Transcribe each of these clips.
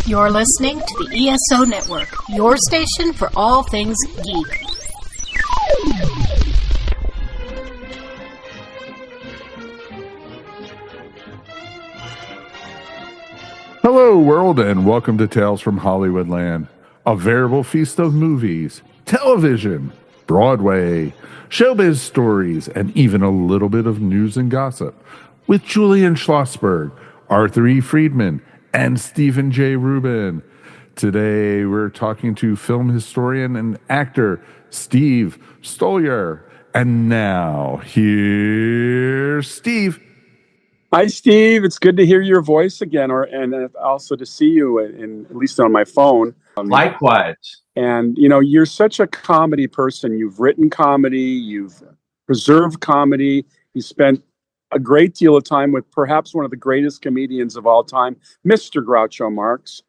You're listening to the ESO Network, your station for all things geek. Hello, world, and welcome to Tales from Hollywoodland, a veritable feast of movies, television, Broadway, showbiz stories, and even a little bit of news and gossip with Julian Schlossberg, Arthur E. Friedman, and Stephen J. Rubin. Today, we're talking to film historian and actor Steve Stoliar. And now, here's Steve. Hi, Steve. It's good to hear your voice again, and also to see you, at least on my phone. Likewise. And, you know, you're such a comedy person. You've written comedy. You've preserved comedy. You spent a great deal of time with perhaps one of the greatest comedians of all time, Mr. Groucho Marx.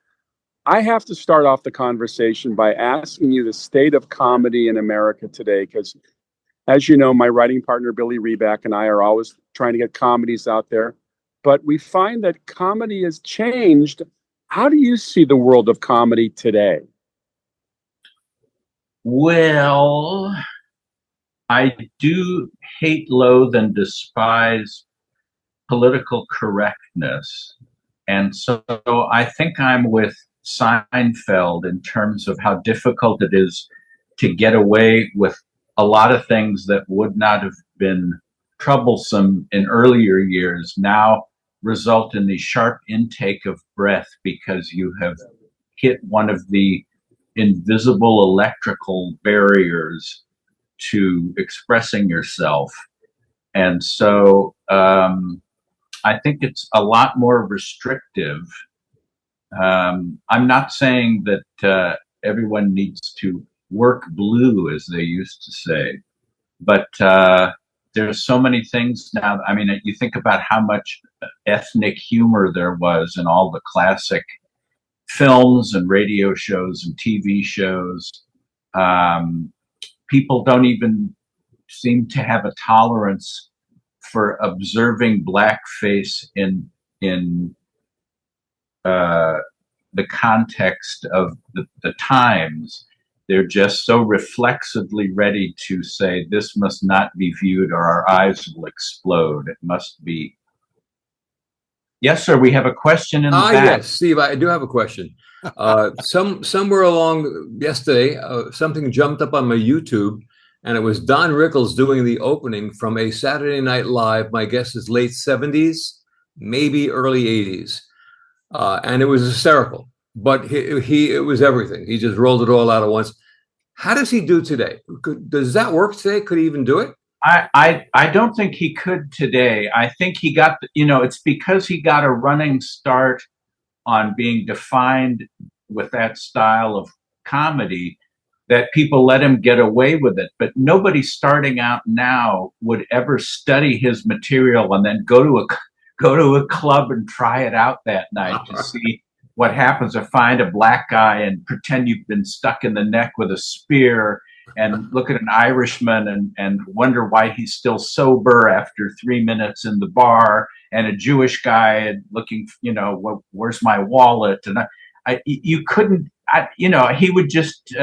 I have to start off the conversation by asking you the state of comedy in America today, because, as you know, my writing partner, Billy Reback, and I are always trying to get comedies out there. But we find that comedy has changed. How do you see the world of comedy today? Well, I do hate, loathe, and despise political correctness. And so I think I'm with Seinfeld in terms of how difficult it is to get away with a lot of things that would not have been troublesome in earlier years now result in the sharp intake of breath because you have hit one of the invisible electrical barriers to expressing yourself. And so I think it's a lot more restrictive. I'm not saying that everyone needs to work blue, as they used to say, but there's so many things now. I mean, you think about how much ethnic humor there was in all the classic films and radio shows and TV shows. People don't even seem to have a tolerance for observing blackface in the context of the times. They're just so reflexively ready to say, this must not be viewed or our eyes will explode. It must be. Yes, sir, we have a question in the back. Yes, Steve, I do have a question. Somewhere along yesterday, something jumped up on my YouTube, and it was Don Rickles doing the opening from a Saturday Night Live, my guess is late 70s, maybe early 80s. And it was hysterical, but it was everything. He just rolled it all out at once. How does he do today? Does that work today? Could he even do it? I don't think he could today. I think he got, it's because he got a running start on being defined with that style of comedy that people let him get away with it. But nobody starting out now would ever study his material and then go to a club and try it out that night to see what happens, or find a black guy and pretend you've been stuck in the neck with a spear and look at an Irishman and wonder why he's still sober after 3 minutes in the bar, and a Jewish guy looking, where's my wallet? And you couldn't, he would just,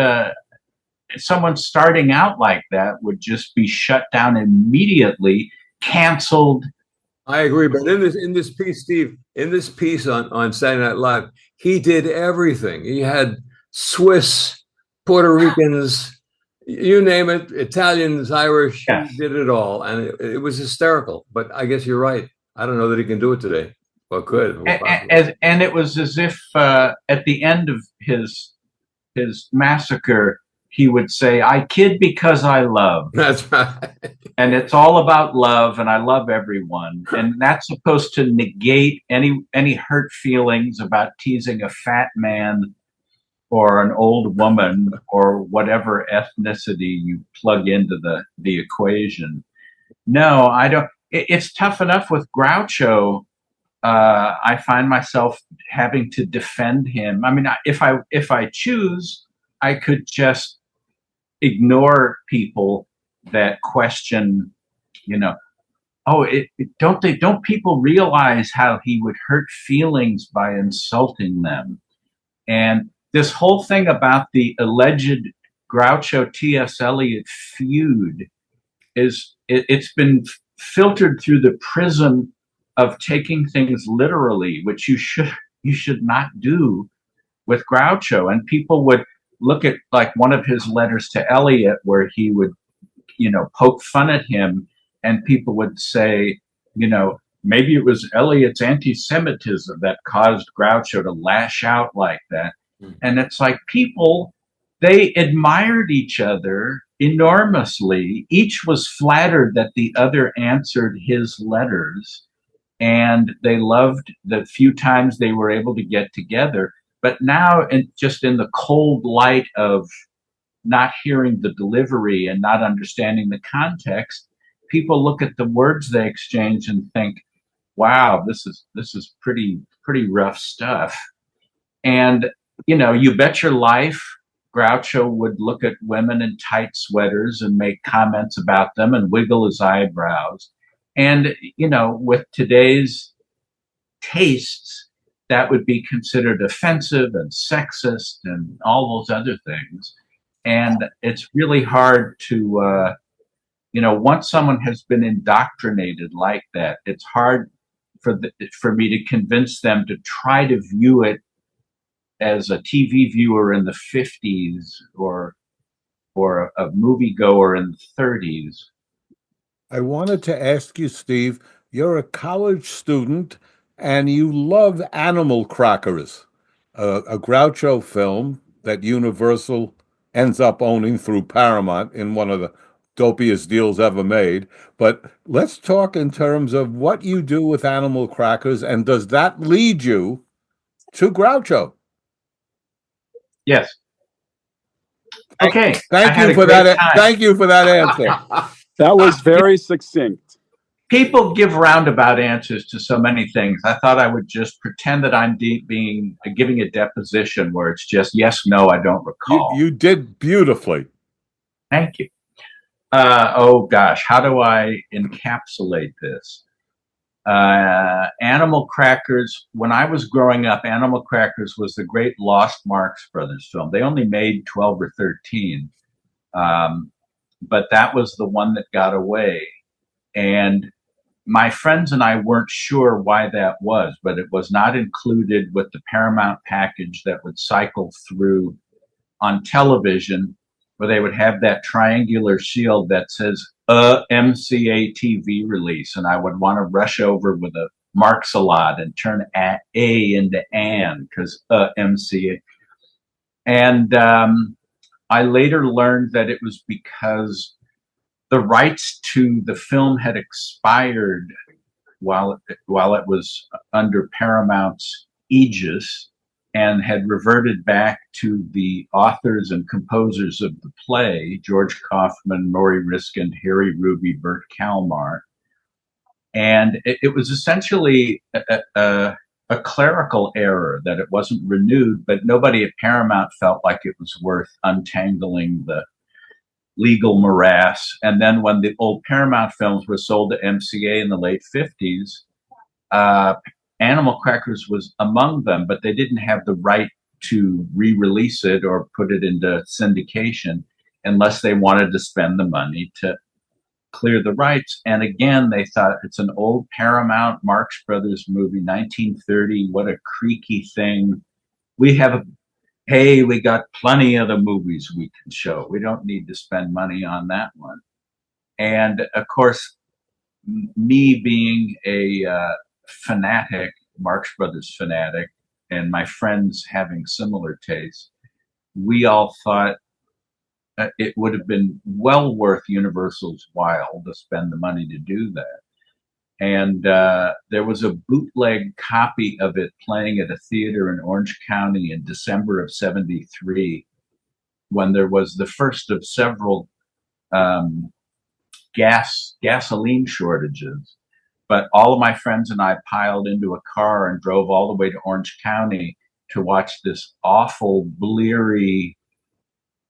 someone starting out like that would just be shut down immediately, canceled. I agree, but in this piece, Steve, in this piece on Saturday Night Live, he did everything. He had Swiss, Puerto Ricans, you name it, Italians, Irish, yes. He did it all, and it was hysterical. But I guess you're right. I don't know that he can do it today. Well, could. And it was as if at the end of his massacre, he would say, I kid because I love. That's right. And it's all about love, and I love everyone. And that's supposed to negate any hurt feelings about teasing a fat man or an old woman or whatever ethnicity you plug into the equation. No, I don't. It's tough enough with Groucho. I find myself having to defend him. I mean, if I choose, I could just ignore people that question, don't people realize how he would hurt feelings by insulting them? And this whole thing about the alleged Groucho T.S. Eliot feud it's been filtered through the prism of taking things literally, which you should not do with Groucho. And people would look at like one of his letters to Eliot where he would, poke fun at him, and people would say, maybe it was Eliot's anti-Semitism that caused Groucho to lash out like that. And it's like people, they admired each other enormously. Each was flattered that the other answered his letters, and they loved the few times they were able to get together. But now, just in the cold light of not hearing the delivery and not understanding the context, people look at the words they exchange and think, wow, this is pretty rough stuff. And you bet your life Groucho would look at women in tight sweaters and make comments about them and wiggle his eyebrows. And, with today's tastes, that would be considered offensive and sexist and all those other things. And it's really hard to, once someone has been indoctrinated like that, it's hard for me to convince them to try to view it as a TV viewer in the 50s or a moviegoer in the 30s. I wanted to ask you, Steve, you're a college student and you love Animal Crackers, a Groucho film that Universal ends up owning through Paramount in one of the dopiest deals ever made. But let's talk in terms of what you do with Animal Crackers, and does that lead you to Groucho? Yes. Okay. Thank you for that. Thank you for that answer. That was very succinct. People give roundabout answers to so many things. I thought I would just pretend that I'm giving a deposition where it's just yes, no, I don't recall. You did beautifully. Thank you. Oh gosh, how do I encapsulate this? Animal Crackers, when I was growing up, Animal Crackers was the great lost Marx Brothers film. They only made 12 or 13, but that was the one that got away. And my friends and I weren't sure why that was, but it was not included with the Paramount package that would cycle through on television, where they would have that triangular shield that says MCA TV release, and I would want to rush over with a Marx-a-lot and turn A into an, because MCA. And I later learned that it was because the rights to the film had expired while it was under Paramount's aegis, and had reverted back to the authors and composers of the play, George Kaufman, Maury Riskind, Harry Ruby, Bert Kalmar. And it was essentially a clerical error that it wasn't renewed, but nobody at Paramount felt like it was worth untangling the legal morass. And then when the old Paramount films were sold to MCA in the late 50s, Animal Crackers was among them, but they didn't have the right to re-release it or put it into syndication unless they wanted to spend the money to clear the rights. And again, they thought it's an old Paramount Marx Brothers movie, 1930. What a creaky thing. We got plenty of the movies we can show. We don't need to spend money on that one. And of course, me being a fanatic, Marx Brothers fanatic, and my friends having similar tastes, we all thought it would have been well worth Universal's while to spend the money to do that. And there was a bootleg copy of it playing at a theater in Orange County in December of '73, when there was the first of several gasoline shortages. But all of my friends and I piled into a car and drove all the way to Orange County to watch this awful, bleary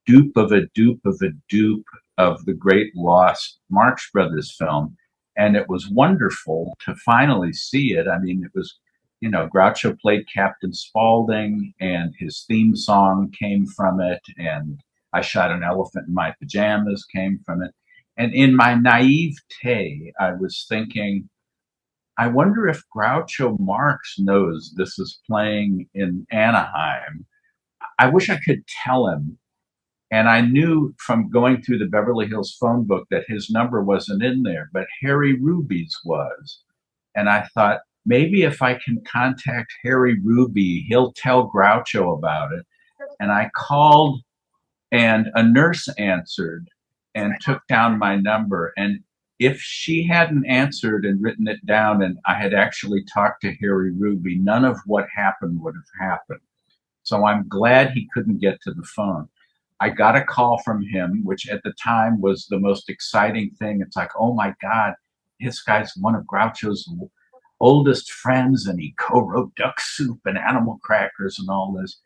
dupe of a dupe of a dupe of the great lost Marx Brothers film. And it was wonderful to finally see it. I mean, it was Groucho played Captain Spaulding, and his theme song came from it, and I Shot an Elephant in My Pajamas came from it. And in my naivete, I was thinking, I wonder if Groucho Marx knows this is playing in Anaheim. I wish I could tell him. And I knew from going through the Beverly Hills phone book that his number wasn't in there, but Harry Ruby's was. And I thought, maybe if I can contact Harry Ruby, he'll tell Groucho about it. And I called, and a nurse answered and took down my number. And if she hadn't answered and written it down, and I had actually talked to Harry Ruby, none of what happened would have happened. So I'm glad he couldn't get to the phone. I got a call from him, which at the time was the most exciting thing. It's like, oh my God, this guy's one of Groucho's oldest friends, and he co-wrote Duck Soup and Animal Crackers and all this.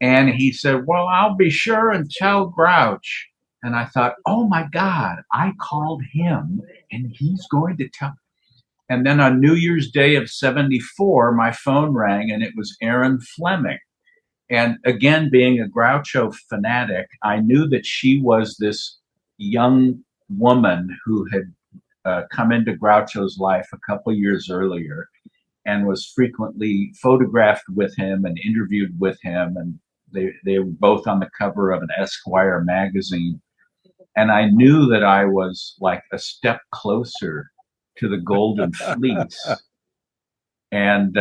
And he said, well, I'll be sure and tell Grouch. And I thought, oh my God, I called him and he's going to tell. And then on New Year's Day of '74, my phone rang, and it was Erin Fleming. And again, being a Groucho fanatic, I knew that she was this young woman who had come into Groucho's life a couple years earlier and was frequently photographed with him and interviewed with him. And they were both on the cover of an Esquire magazine. And I knew that I was like a step closer to the Golden Fleece. And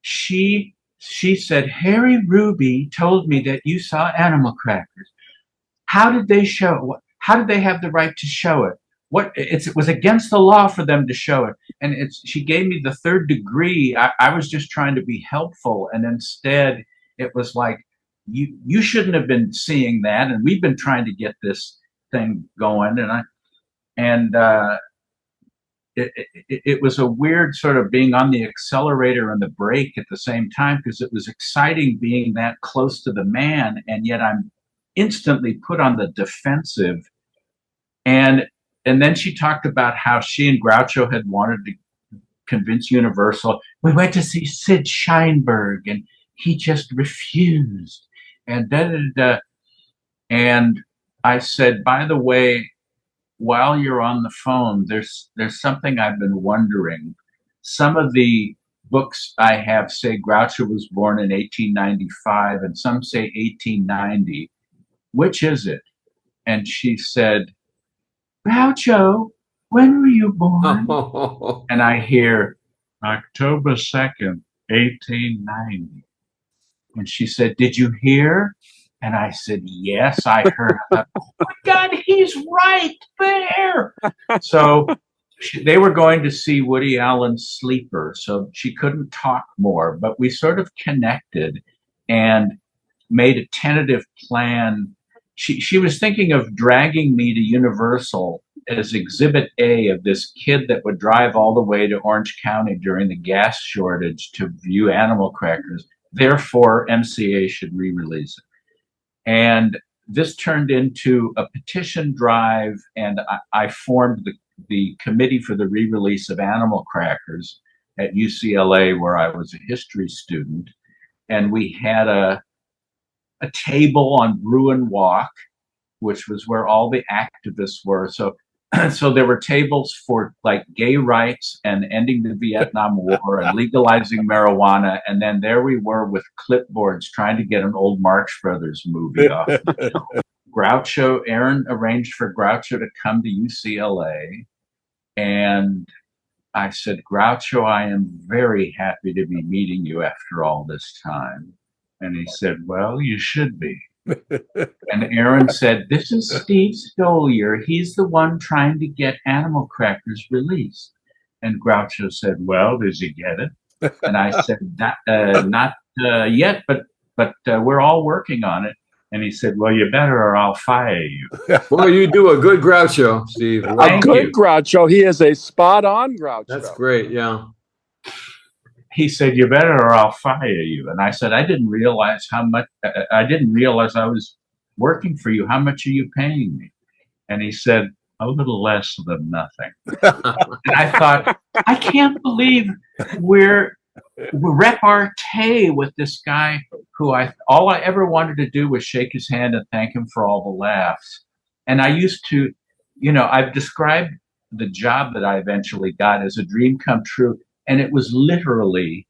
she said, Harry Ruby told me that you saw Animal Crackers. How did they show it? How did they have the right to show it? It was against the law for them to show it. And she gave me the third degree. I was just trying to be helpful. And instead, it was like, you shouldn't have been seeing that. And we've been trying to get this thing going. It was a weird sort of being on the accelerator and the brake at the same time, because it was exciting being that close to the man, and yet I'm instantly put on the defensive. And then she talked about how she and Groucho had wanted to convince Universal. We went to see Sid Sheinberg, and he just refused. And And I said, by the way, while you're on the phone, there's something I've been wondering. Some of the books I have say Groucho was born in 1895, and some say 1890. Which is it? And she said, Groucho, when were you born? And I hear October 2nd, 1890. And she said, did you hear? And I said, yes, I heard. Oh my God, he's right there. So they were going to see Woody Allen's Sleeper, so she couldn't talk more, but we sort of connected and made a tentative plan. She was thinking of dragging me to Universal as Exhibit A of this kid that would drive all the way to Orange County during the gas shortage to view Animal Crackers. Therefore, MCA should re-release it. And this turned into a petition drive, and I formed the committee for the re-release of Animal Crackers at UCLA, where I was a history student. And we had a table on Bruin Walk, which was where all the activists were. So there were tables for like gay rights and ending the Vietnam War and legalizing marijuana. And then there we were with clipboards trying to get an old Marx Brothers movie off. Groucho, Aaron arranged for Groucho to come to UCLA. And I said, Groucho, I am very happy to be meeting you after all this time. And he said, well, you should be. And Aaron said, this is Steve Stoliar. He's the one trying to get Animal Crackers released. And Groucho said, well, did you get it? And I said, not yet, but we're all working on it. And he said, well, you better or I'll fire you. Well, you do a good Groucho, Steve. A good Groucho. He is a spot-on Groucho. That's great, yeah. He said, you better or I'll fire you. And I said, I didn't realize I was working for you. How much are you paying me? And he said, a little less than nothing. And I thought, I can't believe we're repartee with this guy who all I ever wanted to do was shake his hand and thank him for all the laughs. And I used to, I've described the job that I eventually got as a dream come true. And it was literally,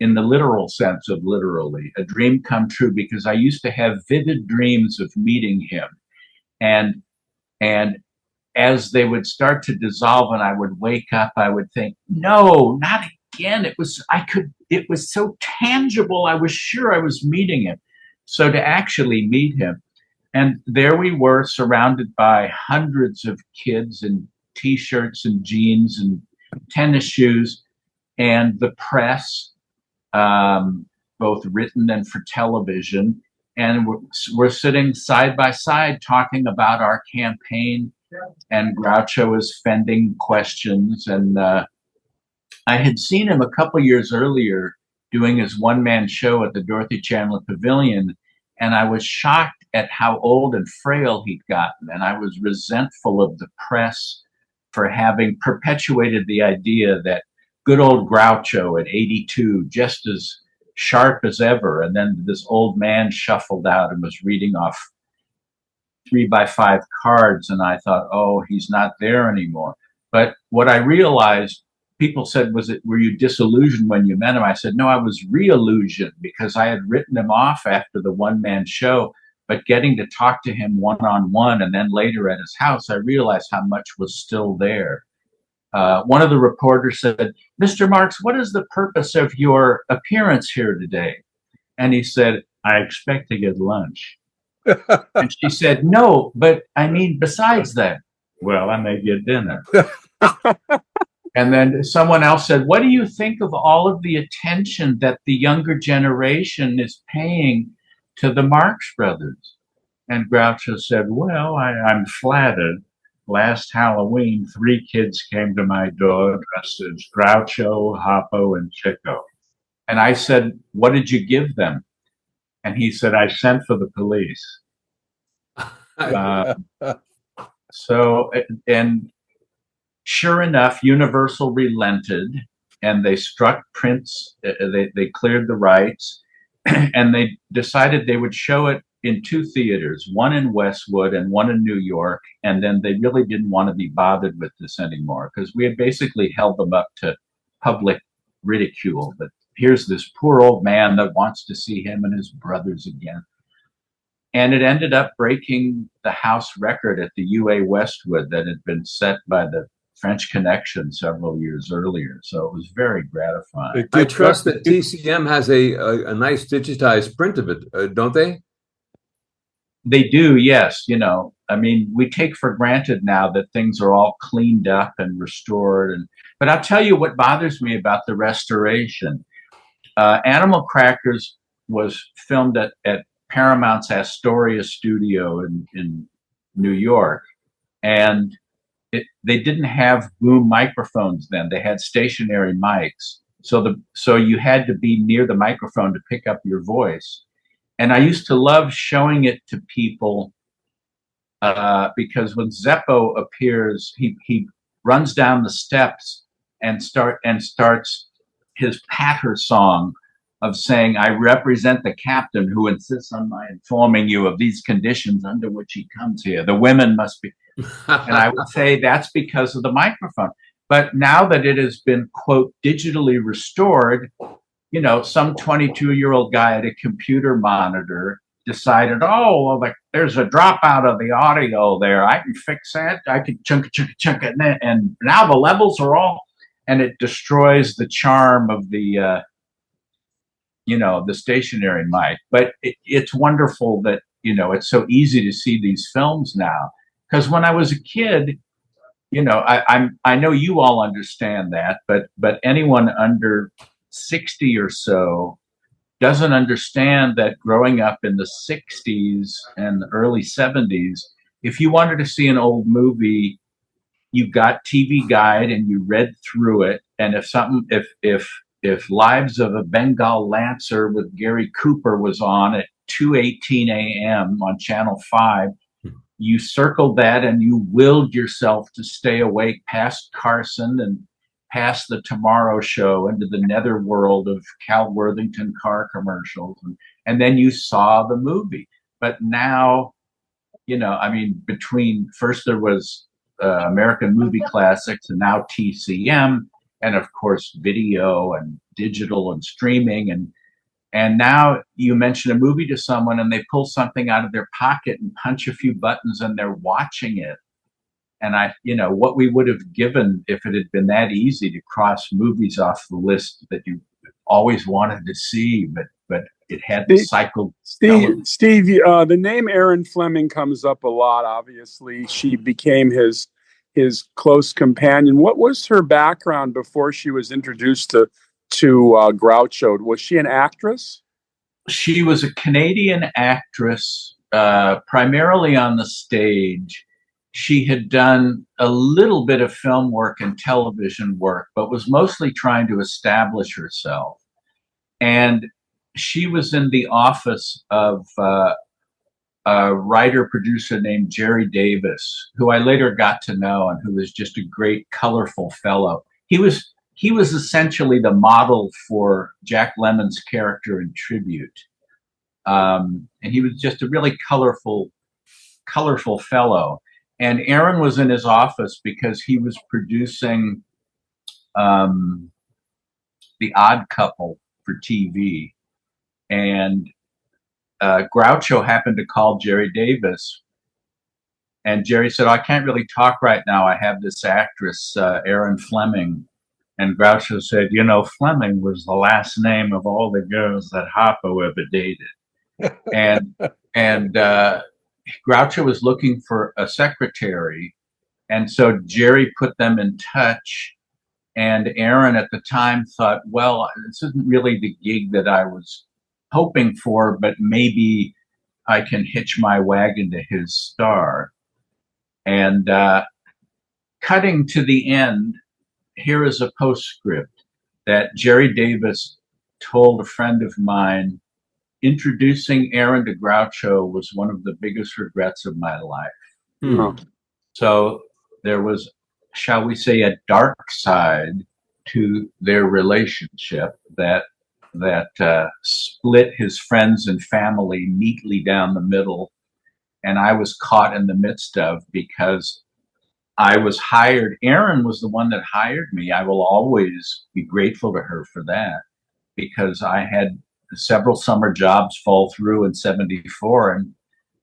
in the literal sense of literally, a dream come true, because I used to have vivid dreams of meeting him. And as they would start to dissolve and I would wake up, I would think, no, not again. It was so tangible. I was sure I was meeting him. So to actually meet him, and there we were, surrounded by hundreds of kids in T-shirts and jeans and tennis shoes, and the press, both written and for television. And we're sitting side by side talking about our campaign, and Groucho is fending questions. And I had seen him a couple years earlier doing his one-man show at the Dorothy Chandler Pavilion, and I was shocked at how old and frail he'd gotten. And I was resentful of the press for having perpetuated the idea that good old Groucho at 82, just as sharp as ever. And then this old man shuffled out and was reading off 3x5 cards. And I thought, oh, he's not there anymore. But what I realized, people said, were you disillusioned when you met him? I said, no, I was re-illusioned, because I had written him off after the one-man show. But getting to talk to him one-on-one, and then later at his house, I realized how much was still there. One of the reporters said, Mr. Marx, what is the purpose of your appearance here today? And he said, I expect to get lunch. And she said, no, but I mean, besides that, well, I may get dinner. And then someone else said, what do you think of all of the attention that the younger generation is paying to the Marx Brothers? And Groucho said, well, I'm flattered. Last Halloween, 3 kids came to my door dressed as Groucho, Hoppo, and Chico. And I said, what did you give them? And he said, I sent for the police. And sure enough, Universal relented, and they struck Prince. They cleared the rights, and they decided they would show it in 2 theaters, one in Westwood and one in New York. And then they really didn't want to be bothered with this anymore, because we had basically held them up to public ridicule. But here's this poor old man that wants to see him and his brothers again. And it ended up breaking the house record at the UA Westwood that had been set by the French Connection several years earlier. So it was very gratifying. I trust that TCM has a nice digitized print of it, don't they? They do, yes. I mean, we take for granted now that things are all cleaned up and restored. But I'll tell you what bothers me about the restoration. Animal Crackers was filmed at Paramount's Astoria studio in New York. And they didn't have boom microphones then. They had stationary mics. So you had to be near the microphone to pick up your voice. And I used to love showing it to people because when Zeppo appears, he runs down the steps and starts his patter song of saying, I represent the captain who insists on my informing you of these conditions under which he comes here. The women must be. And I would say that's because of the microphone. But now that it has been, quote, digitally restored, some 22-year-old guy at a computer monitor decided, there's a dropout of the audio there. I can fix that. I can chunk it. And now the levels are all, and it destroys the charm of the, the stationary mic. But it's wonderful that, it's so easy to see these films now. Because when I was a kid, I know you all understand that, but anyone under 60 or so doesn't understand that growing up in the 60s and the early 70s, if you wanted to see an old movie, you got TV Guide and you read through it. And if Lives of a Bengal Lancer with Gary Cooper was on at 2:18 a.m. on Channel 5, you circled that and you willed yourself to stay awake past Carson past the Tomorrow Show into the netherworld of Cal Worthington car commercials, and then you saw the movie. But now, I mean, between first there was American Movie Classics, and now TCM, and of course video and digital and streaming, and now you mention a movie to someone and they pull something out of their pocket and punch a few buttons and they're watching it. And what we would have given if it had been that easy to cross movies off the list that you always wanted to see, but it had the cycle. Steve, the name Aaron Fleming comes up a lot. Obviously, she became his close companion. What was her background before she was introduced to Groucho? Was she an actress? She was a Canadian actress, primarily on the stage. She had done a little bit of film work and television work, but was mostly trying to establish herself. And she was in the office of a writer-producer named Jerry Davis, who I later got to know and who was just a great, colorful fellow. He was essentially the model for Jack Lemmon's character in Tribute. And he was just a really colorful fellow. And Aaron was in his office because he was producing The Odd Couple for TV. And Groucho happened to call Jerry Davis. And Jerry said, I can't really talk right now. I have this actress, Erin Fleming. And Groucho said, Fleming was the last name of all the girls that Harpo ever dated. And Groucho was looking for a secretary. And so Jerry put them in touch. And Aaron at the time thought, well, this isn't really the gig that I was hoping for, but maybe I can hitch my wagon to his star. And cutting to the end, here is a postscript that Jerry Davis told a friend of mine. Introducing Aaron to Groucho was one of the biggest regrets of my life. Mm-hmm. So there was, shall we say, a dark side to their relationship that split his friends and family neatly down the middle. And I was caught in the midst of, because I was hired. Aaron was the one that hired me. I will always be grateful to her for that, because I had several summer jobs fall through in 74 and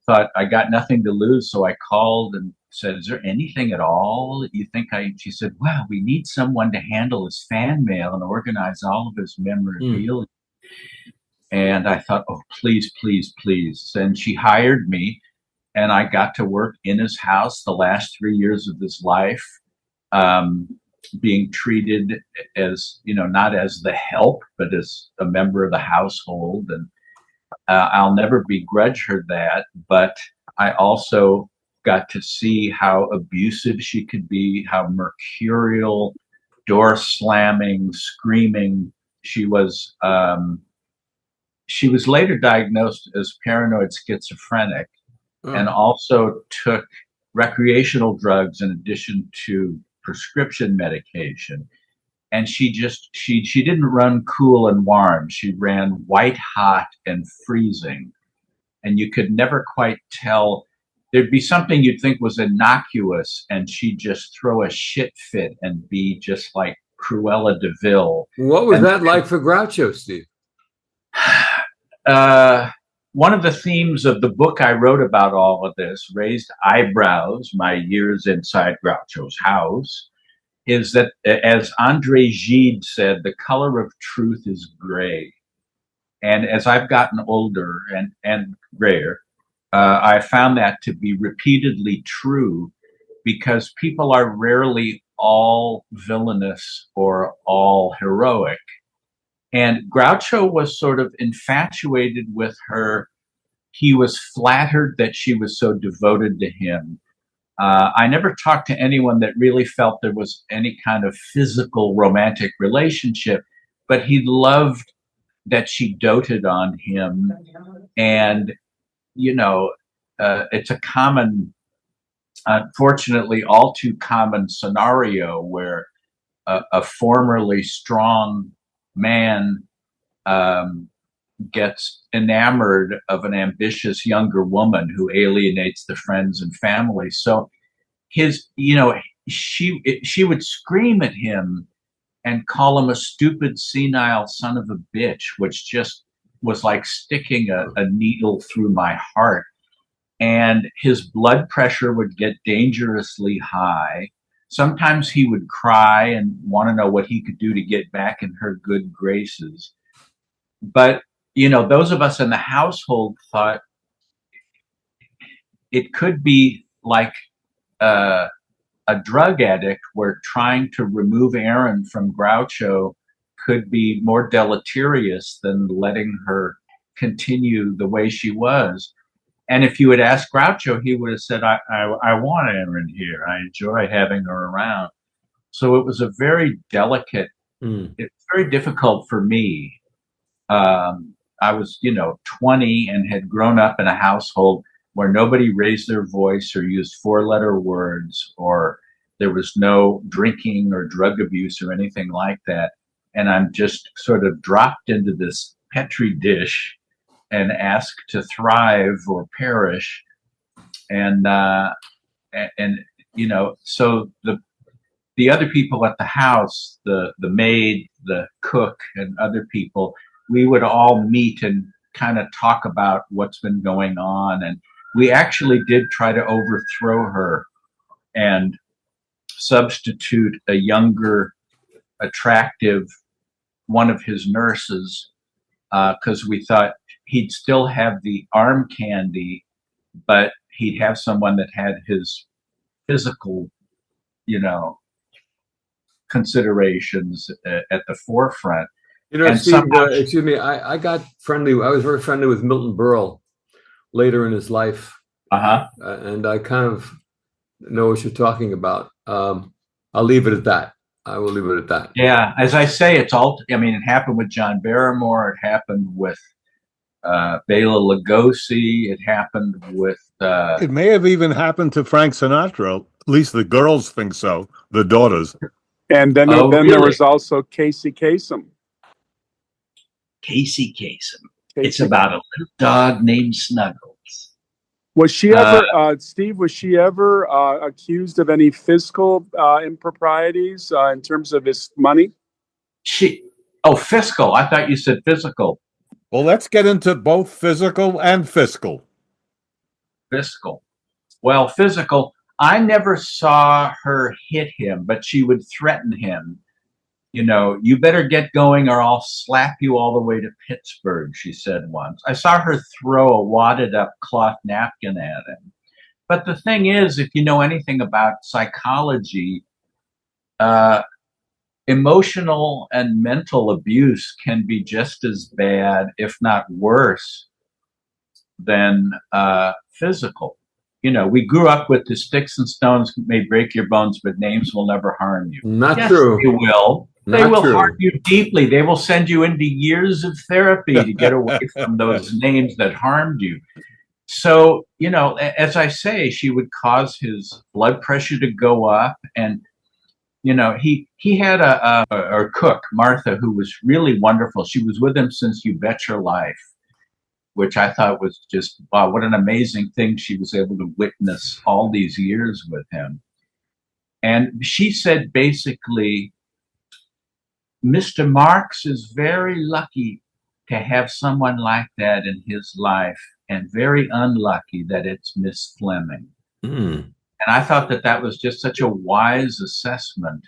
thought I got nothing to lose. So I called and said, is there anything at all you think she said, well, we need someone to handle his fan mail and organize all of his memorabilia. And I thought, oh, please, please, please. And she hired me, and I got to work in his house the last 3 years of his life, being treated as, not as the help, but as a member of the household. And I'll never begrudge her that. But I also got to see how abusive she could be, how mercurial, door slamming, screaming. She was later diagnosed as paranoid schizophrenic, and also took recreational drugs in addition to prescription medication. And she didn't run cool and warm. She ran white hot and freezing. And you could never quite tell. There'd be something you'd think was innocuous, and she'd just throw a shit fit and be just like Cruella de Vil. What was that like for Groucho, Steve? One of the themes of the book I wrote about all of this, Raised Eyebrows, My Years Inside Groucho's House, is that, as Andre Gide said, the color of truth is gray. And as I've gotten older and grayer, I found that to be repeatedly true, because people are rarely all villainous or all heroic. And Groucho was sort of infatuated with her. He was flattered that she was so devoted to him. I never talked to anyone that really felt there was any kind of physical romantic relationship, but he loved that she doted on him. And, it's a common, unfortunately, all too common scenario where a formerly strong man gets enamored of an ambitious younger woman who alienates the friends and family. So she would scream at him and call him a stupid, senile son of a bitch, which just was like sticking a needle through my heart. And his blood pressure would get dangerously high. Sometimes he would cry and want to know what he could do to get back in her good graces. But, those of us in the household thought it could be like a drug addict where trying to remove Aaron from Groucho could be more deleterious than letting her continue the way she was. And if you had asked Groucho, he would have said, I want Aaron here. I enjoy having her around. So it was a very delicate, it's very difficult for me. I was, 20 and had grown up in a household where nobody raised their voice or used four-letter words, or there was no drinking or drug abuse or anything like that. And I'm just sort of dropped into this petri dish and asked to thrive or perish. And so the other people at the house, the maid, the cook, and other people, we would all meet and kind of talk about what's been going on. And we actually did try to overthrow her and substitute a younger, attractive one of his nurses, because we thought he'd still have the arm candy, but he'd have someone that had his physical, considerations at the forefront. And Steve, excuse me, I got friendly. I was very friendly with Milton Berle later in his life. And I kind of know what you're talking about. I'll leave it at that. I will leave it at that. Yeah, as I say, it happened with John Barrymore. It happened with Bela Lugosi. It happened with... it may have even happened to Frank Sinatra. At least the girls think so, the daughters. And then, there was also Casey Kasem. Casey Kasem. It's about a little dog named Snuggles. Was she ever, Steve, was she ever accused of any fiscal improprieties in terms of his money? Fiscal. I thought you said physical. Well, let's get into both physical and fiscal. Fiscal. Well, physical. I never saw her hit him, but she would threaten him. You better get going or I'll slap you all the way to Pittsburgh, she said once. I saw her throw a wadded up cloth napkin at him. But the thing is, if you know anything about psychology, emotional and mental abuse can be just as bad, if not worse, than physical. We grew up with the sticks and stones may break your bones, but names will never harm you. Not true. They will. They will harm you deeply. They will send you into years of therapy to get away from those names that harmed you. So, as I say, she would cause his blood pressure to go up. And, he had a cook, Martha, who was really wonderful. She was with him since You Bet Your Life, which I thought was just, wow, what an amazing thing she was able to witness all these years with him. And she said, basically, Mr. Marx is very lucky to have someone like that in his life, and very unlucky that it's Miss Fleming. And I thought that was just such a wise assessment.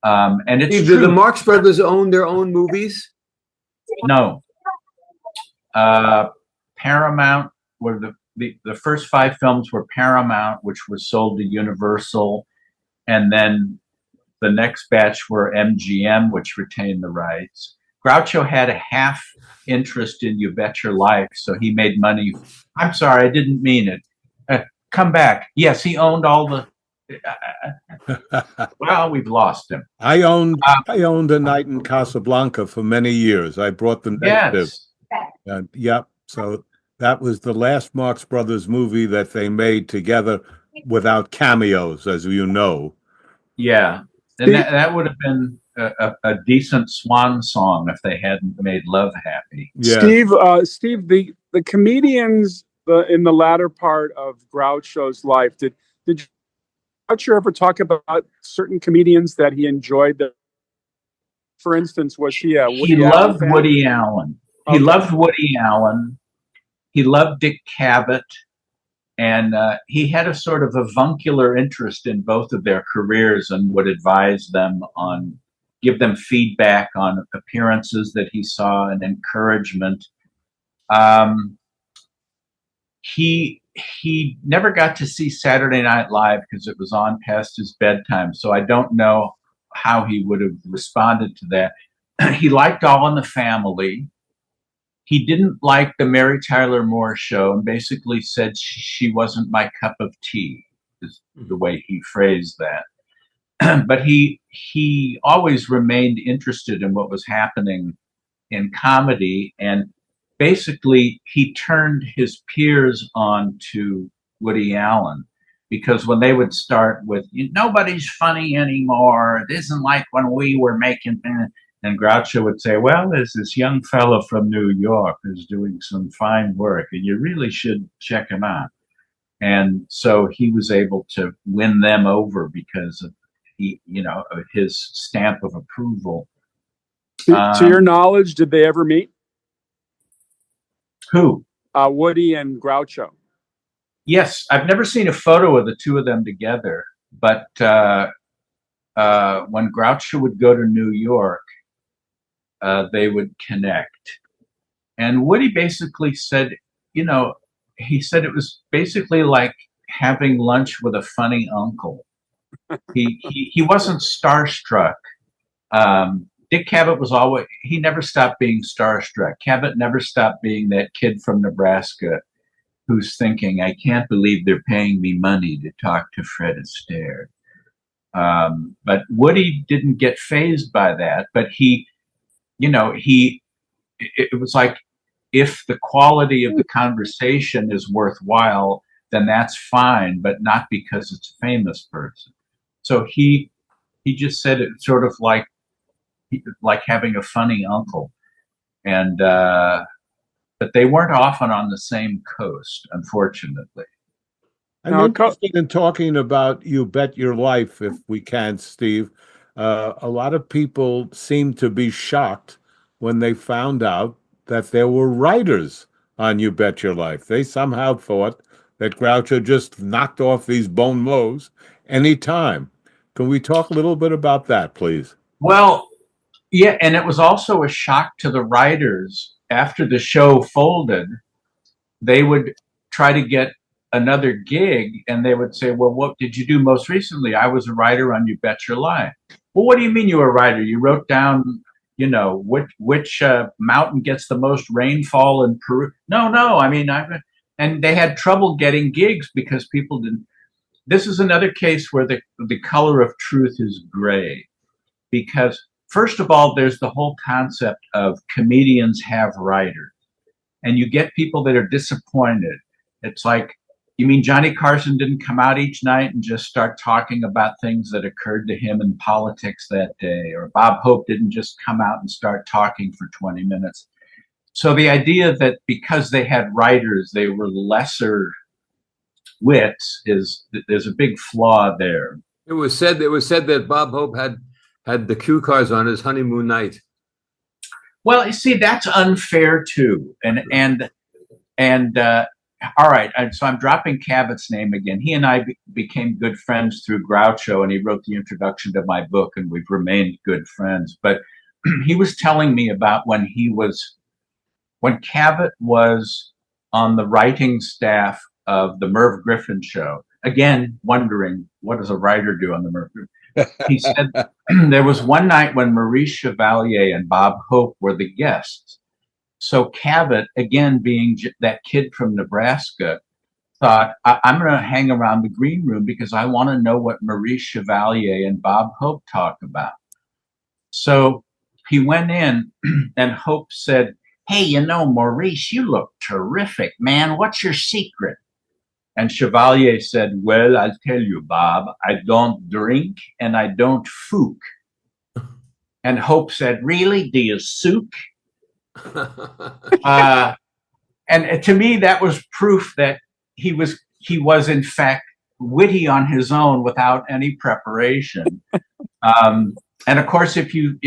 And it's Steve, true. do the Marx Brothers own their own movies? No. Paramount were the first 5 films were Paramount, which was sold to Universal, and then the next batch were MGM, which retained the rights. Groucho had a half interest in You Bet Your Life, so he made money. I'm sorry, I didn't mean it. Come back. Yes, he owned all the... well, we've lost him. I owned A Night in Casablanca for many years. I brought the negative. Yes. Yep. So that was the last Marx Brothers movie that they made together without cameos, as you know. Yeah. And that would have been a decent swan song if they hadn't made love happy. Yeah. Steve, the comedians in the latter part of Groucho's life, did Groucho ever talk about certain comedians that he enjoyed? For instance, was he a Woody Allen loved fan? Woody Allen. He Okay. loved Woody Allen. He loved Dick Cavett. And he had a sort of avuncular interest in both of their careers and would advise them give them feedback on appearances that he saw and encouragement. He never got to see Saturday Night Live because it was on past his bedtime. So I don't know how he would have responded to that. He liked All in the Family. He didn't like the Mary Tyler Moore Show and basically said she wasn't my cup of tea, is the way he phrased that. But he always remained interested in what was happening in comedy. And basically, he turned his peers on to Woody Allen. Because when they would start with, nobody's funny anymore, it isn't like when we were making... And Groucho would say, well, there's this young fellow from New York who's doing some fine work, and you really should check him out. And so he was able to win them over because of his stamp of approval. To your knowledge, did they ever meet? Who? Woody and Groucho. Yes, I've never seen a photo of the two of them together, but when Groucho would go to New York, they would connect. And Woody basically said, he said it was basically like having lunch with a funny uncle. He wasn't starstruck. Dick Cavett he never stopped being starstruck. Cavett never stopped being that kid from Nebraska who's thinking, I can't believe they're paying me money to talk to Fred Astaire. But Woody didn't get fazed by that, but it was like, if the quality of the conversation is worthwhile, then that's fine, but not because it's a famous person. So he just said it sort of like having a funny uncle. And but they weren't often on the same coast, unfortunately. I'm interested in talking about You Bet Your Life, if we can, Steve. A lot of people seem to be shocked when they found out that there were writers on You Bet Your Life. They somehow thought that Groucho just knocked off these bon mots anytime. Can we talk a little bit about that, please? Well, yeah, and it was also a shock to the writers. After the show folded, they would try to get another gig, and they would say, well, what did you do most recently? I was a writer on You Bet Your Life. Well, what do you mean you were a writer? You wrote down, which mountain gets the most rainfall in Peru? No, I mean, and they had trouble getting gigs because people didn't. This is another case where the color of truth is gray, because first of all, there's the whole concept of comedians have writers, and you get people that are disappointed. It's like, you mean Johnny Carson didn't come out each night and just start talking about things that occurred to him in politics that day? Or Bob Hope didn't just come out and start talking for 20 minutes. So the idea that because they had writers, they were lesser wits there's a big flaw there. It was said that Bob Hope had the cue cards on his honeymoon night. Well, you see, that's unfair too. And all right, so I'm dropping Cavett's name again. He and I became good friends through Groucho, and he wrote the introduction to my book, and we've remained good friends. But he was telling me about when Cavett was on the writing staff of the Merv Griffin show. Again, wondering, what does a writer do on the Merv Griffin? He said there was one night when Maurice Chevalier and Bob Hope were the guests. So Cavett, again, being that kid from Nebraska, thought, I'm going to hang around the green room because I want to know what Maurice Chevalier and Bob Hope talk about. So he went in, and Hope said, hey, Maurice, you look terrific, man. What's your secret? And Chevalier said, "Well, I'll tell you, Bob, I don't drink and I don't fook." And Hope said, "Really? Do you sook?" And to me, that was proof that he was in fact witty on his own without any preparation. And of course, if you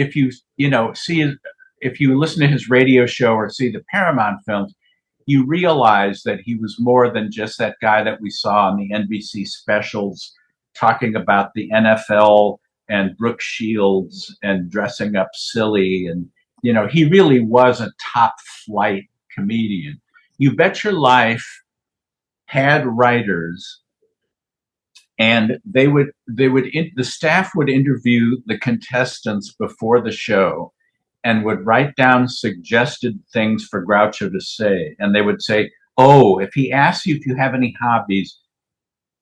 listen to his radio show or see the Paramount films, you realize that he was more than just that guy that we saw on the NBC specials talking about the NFL and Brooke Shields and dressing up silly. And, he really was a top flight comedian. You Bet Your Life had writers, and the staff would interview the contestants before the show and would write down suggested things for Groucho to say. And they would say, "Oh, if he asks you if you have any hobbies,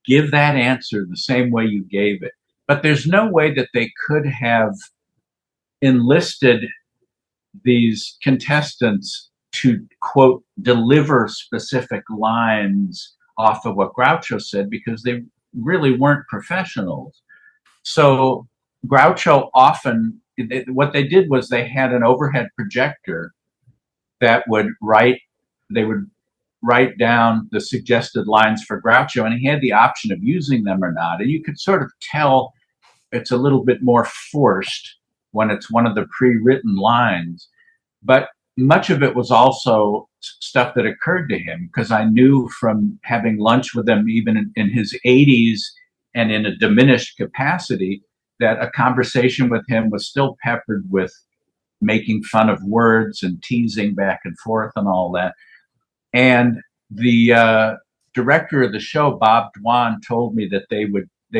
give that answer the same way you gave it." But there's no way that they could have enlisted these contestants to, quote, deliver specific lines off of what Groucho said, because they really weren't professionals. So Groucho often, what they did was they had an overhead projector that they would write down the suggested lines for Groucho, and he had the option of using them or not. And you could sort of tell it's a little bit more forced when it's one of the pre-written lines. But much of it was also stuff that occurred to him, because I knew from having lunch with him, even in his 80s and in a diminished capacity, that a conversation with him was still peppered with making fun of words and teasing back and forth and all that. And the director of the show, Bob Dwan, told me that they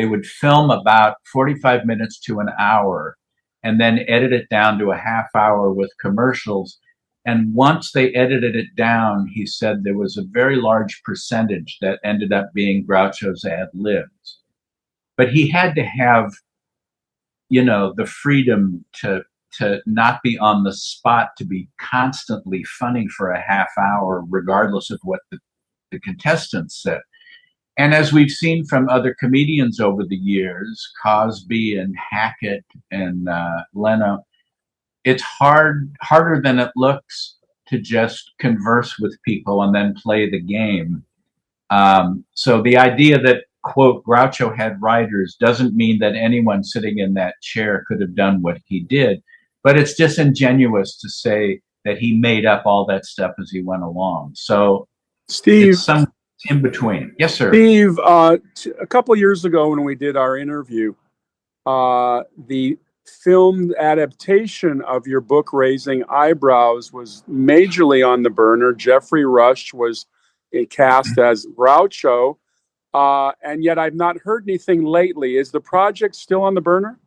would film about 45 minutes to an hour and then edit it down to a half hour with commercials. And once they edited it down, he said there was a very large percentage that ended up being Groucho's ad libs. But he had to have, the freedom to not be on the spot, to be constantly funny for a half hour, regardless of what the contestants said. And as we've seen from other comedians over the years, Cosby and Hackett and Leno, it's harder than it looks to just converse with people and then play the game. So the idea that, quote, Groucho had writers doesn't mean that anyone sitting in that chair could have done what he did. But it's disingenuous to say that he made up all that stuff as he went along. So, Steve, it's some in between. Yes, sir. Steve, a couple of years ago when we did our interview, the filmed adaptation of your book, Raising Eyebrows, was majorly on the burner. Jeffrey Rush was cast as Groucho, and yet I've not heard anything lately. Is the project still on the burner?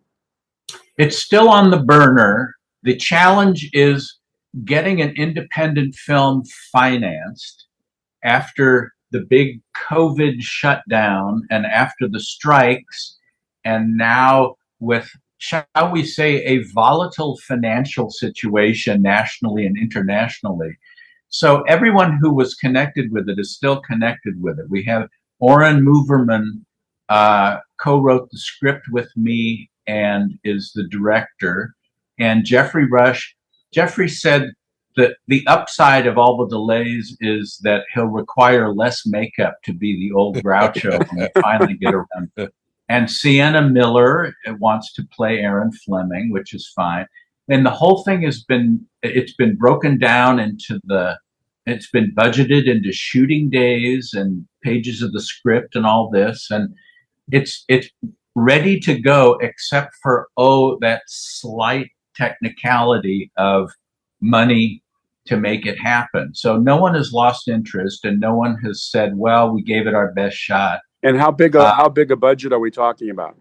It's still on the burner. The challenge is getting an independent film financed after the big COVID shutdown and after the strikes, and now with, shall we say, a volatile financial situation nationally and internationally. So everyone who was connected with it is still connected with it. We have Oren Moverman co-wrote the script with me and is the director. And Jeffrey Rush, Jeffrey said that the upside of all the delays is that he'll require less makeup to be the old Groucho when we finally get around to it. And Sienna Miller wants to play Aaron Fleming, which is fine. And the whole thing it's been broken down into it's been budgeted into shooting days and pages of the script and all this. And it's ready to go, except for, that slight technicality of money to make it happen. So no one has lost interest, and no one has said, well, we gave it our best shot. And how big a budget are we talking about?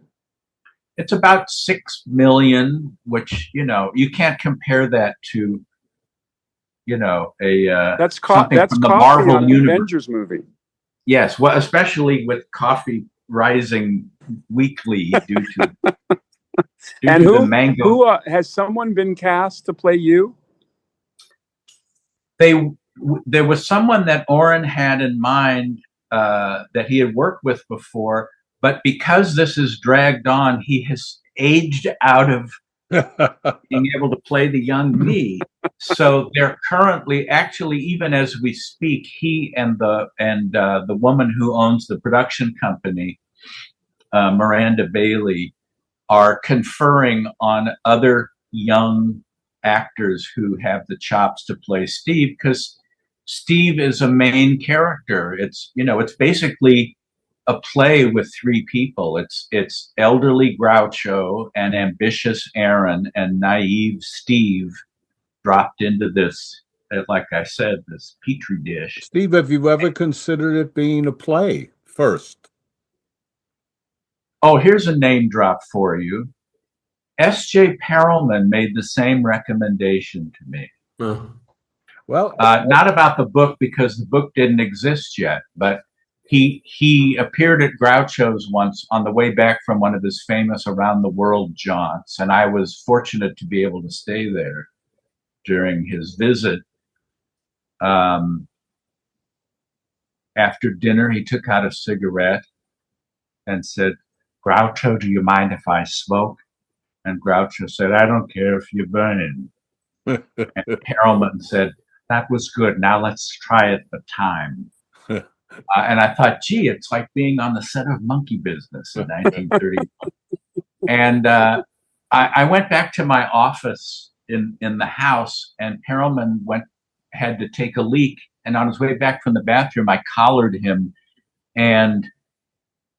It's about $6 million, which, you can't compare that to, that's something from the coffee Marvel on an universe. Avengers movie. Yes, well, especially with coffee rising weekly due to and the mango. Who has someone been cast to play you? There was someone that Oren had in mind that he had worked with before. But because this is dragged on, he has aged out of being able to play the young me. So they're currently, actually, even as we speak, he and the woman who owns the production company, Miranda Bailey, are conferring on other young actors who have the chops to play Steve, because Steve is a main character. It's basically a play with three people. It's elderly Groucho and ambitious Aaron and naive Steve dropped into this, like I said, this petri dish. Steve, have you ever considered it being a play first? Oh, here's a name drop for you. S.J. Perelman made the same recommendation to me. Well, not about the book, because the book didn't exist yet, but he appeared at Groucho's once on the way back from one of his famous around the world jaunts, and I was fortunate to be able to stay there during his visit. After dinner, he took out a cigarette and said, "Groucho, do you mind if I smoke?" And Groucho said, "I don't care if you're burning." And Perelman said, "That was good. Now let's try it for time." And I thought, gee, it's like being on the set of Monkey Business in 1931. And I went back to my office in the house, and Perelman had to take a leak. And on his way back from the bathroom, I collared him and